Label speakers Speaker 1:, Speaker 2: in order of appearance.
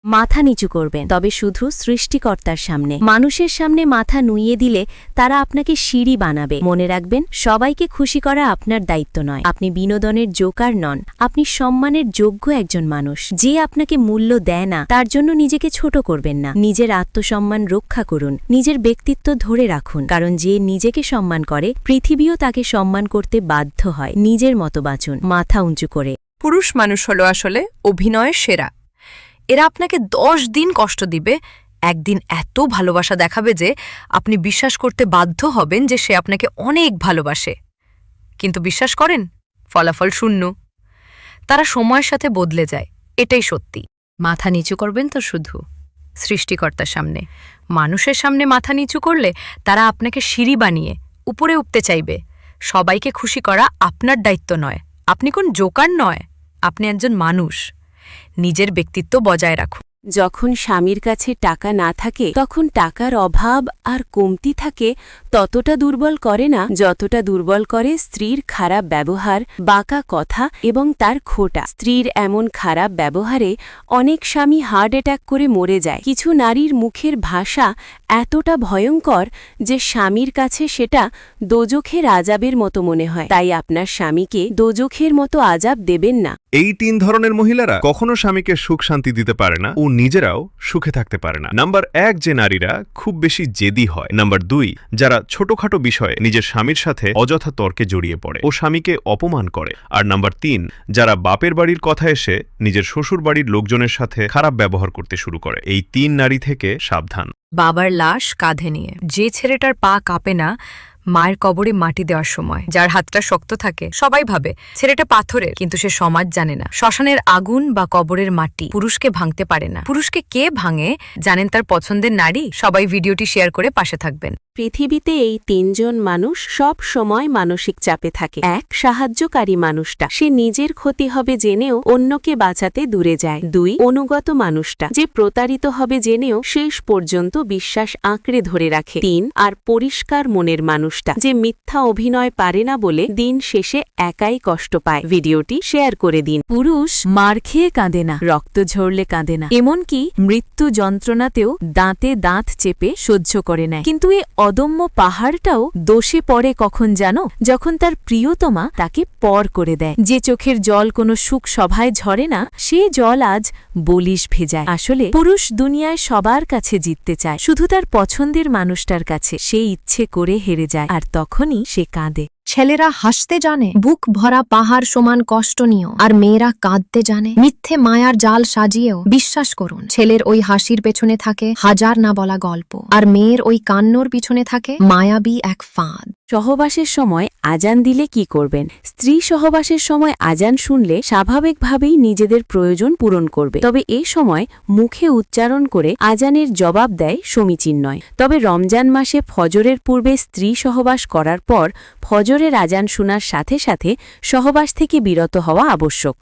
Speaker 1: মাথা নিচু করবেন, তবে শুধু সৃষ্টিকর্তার সামনে। মানুষের সামনে মাথা নুইয়ে দিলে তারা আপনাকে সিঁড়ি বানাবে। মনে রাখবেন, সবাইকে খুশি করা আপনার দায়িত্ব নয়। আপনি বিনোদনের জোকার নন, আপনি সম্মানের যোগ্য একজন মানুষ। যে আপনাকে মূল্য দেয় না তার জন্য নিজেকে ছোট করবেন না। নিজের আত্মসম্মান রক্ষা করুন, নিজের ব্যক্তিত্ব ধরে রাখুন, কারণ যে নিজেকে সম্মান করে পৃথিবীও তাকে সম্মান করতে বাধ্য হয়। নিজের মতো বাঁচুন, মাথা উঁচু করে।
Speaker 2: পুরুষ মানুষ হলো আসলে অভিনয়ের সেরা। এরা আপনাকে 10 দিন কষ্ট দিবে, একদিন এত ভালোবাসা দেখাবে যে আপনি বিশ্বাস করতে বাধ্য হবেন যে সে আপনাকে অনেক ভালোবাসে। কিন্তু বিশ্বাস করেন, ফলাফল শূন্য। তারা সময়ের সাথে বদলে যায়, এটাই সত্যি। মাথা নিচু করবেন তো শুধু সৃষ্টিকর্তার সামনে। মানুষের সামনে মাথা নিচু করলে তারা আপনাকে সিঁড়ি বানিয়ে উপরে উঠতে চাইবে। সবাইকে খুশি করা আপনার দায়িত্ব নয়। আপনি কোন জোকার নয়, আপনি একজন মানুষ। নিজের ব্যক্তিত্ব বজায় রাখুন।
Speaker 3: যখন স্বামীর কাছে টাকা না থাকে তখন টাকার অভাব আর কমতি থাকে ততটা দুর্বল করে না যতটা দুর্বল করে স্ত্রীর খারাপ ব্যবহার, বাঁকা কথা এবং তার খোটা। স্ত্রীর এমন খারাপ ব্যবহারে অনেক স্বামী হার্ট অ্যাটাক করে মরে যায়। কিছু নারীর মুখের ভাষা এতটা ভয়ঙ্কর যে স্বামীর কাছে সেটা দোজখের আজাবের মতো মনে হয়। তাই আপনার স্বামীকে দোজখের মতো আজাব দেবেন না।
Speaker 4: এই 3 ধরনের মহিলারা কখনো স্বামীকে সুখ শান্তি দিতে পারে না ও নিজেরাও সুখে থাকতে পারে না। নাম্বার 1, যে নারীরা খুব বেশি জেদি হয়। নাম্বার 2, যারা ছোটখাটো বিষয়ে নিজের স্বামীর সাথে অযথা তর্কে জড়িয়ে পড়ে ও স্বামীকে অপমান করে। আর নাম্বার 3, যারা বাপের বাড়ির কথা এসে নিজের শ্বশুর বাড়ির লোকজনের সাথে খারাপ ব্যবহার করতে শুরু করে। এই 3 নারী থেকে সাবধান।
Speaker 2: বাবার লাশ কাঁধে নিয়ে যে ছেলেটার পা কাঁপে না মায়ের কবরে মাটি দেওয়ার সময়, যার হাতটা শক্ত থাকে, সবাই ভাবে ছেলেটা পাথরের, কিন্তু সে সমাজ জানে না শ্মশানের আগুন বা কবরের মাটি পুরুষকে ভাঙতে পারে না। পুরুষকে কে ভাঙে জানেন? তার পছন্দের নারী। সবাই ভিডিওটি শেয়ার করে পাশে থাকবেন।
Speaker 3: পৃথিবীতে এই 3 জন মানুষ সব সময় মানসিক চাপে থাকে। 1, সাহায্যকারী মানুষটা, সে নিজের ক্ষতি হবে জেনেও অন্যকে বাঁচাতে দূরে যায়। 2, অনুগত মানুষটা, যে প্রতারিত হবে জেনেও শেষ পর্যন্ত বিশ্বাস আঁকড়ে ধরে রাখে। 3, আর পরিষ্কার মনের মানুষটা, যে মিথ্যা অভিনয় পারে না বলে দিন শেষে একাই কষ্ট পায়। ভিডিওটি শেয়ার করে দিন।
Speaker 1: পুরুষ মার খেয়ে কাঁদে না, রক্ত ঝরলে কাঁদে না, এমনকি মৃত্যু যন্ত্রণাতেও দাঁতে দাঁত চেপে সহ্য করে নেয়। কিন্তু এ অদম্য পাহাড়টাও দোষে পড়ে কখন জানো? যখন তার প্রিয়তমা তাকে পর করে দেয়। যে চোখের জল কোনো সুখ সভায় ঝরে না, সে জল আজ বলিশ ভেজায়। আসলে পুরুষ দুনিয়ায় সবার কাছে জিততে চায়, শুধু তার পছন্দের মানুষটার কাছে সে ইচ্ছে করে হেরে যায়, আর তখনই সে কাঁদে।
Speaker 5: ছেলেরা হাসতে জানে, বুক ভরা পাহাড় সমান কষ্ট নিয়েও, আর মেয়েরা কাঁদতে জানে মিথ্যে মায়ার জাল সাজিয়েও। বিশ্বাস করুন, ছেলের ওই হাসির পেছনে থাকে হাজার না বলা গল্প, আর মেয়ের ওই কান্নর পিছনে থাকে মায়াবী এক ফাঁদ।
Speaker 3: সহবাসের সময় আজান দিলে কি করবেন? স্ত্রী সহবাসের সময় আজান শুনলে স্বাভাবিকভাবেই নিজেদের প্রয়োজন পূরণ করবে, তবে এ সময় মুখে উচ্চারণ করে আজানের জবাব দেয় সমীচীন নয়। তবে রমজান মাসে ফজরের পূর্বে স্ত্রী সহবাস করার পর ফজরের আজান শোনার সাথে সাথে সহবাস থেকে বিরত হওয়া আবশ্যক।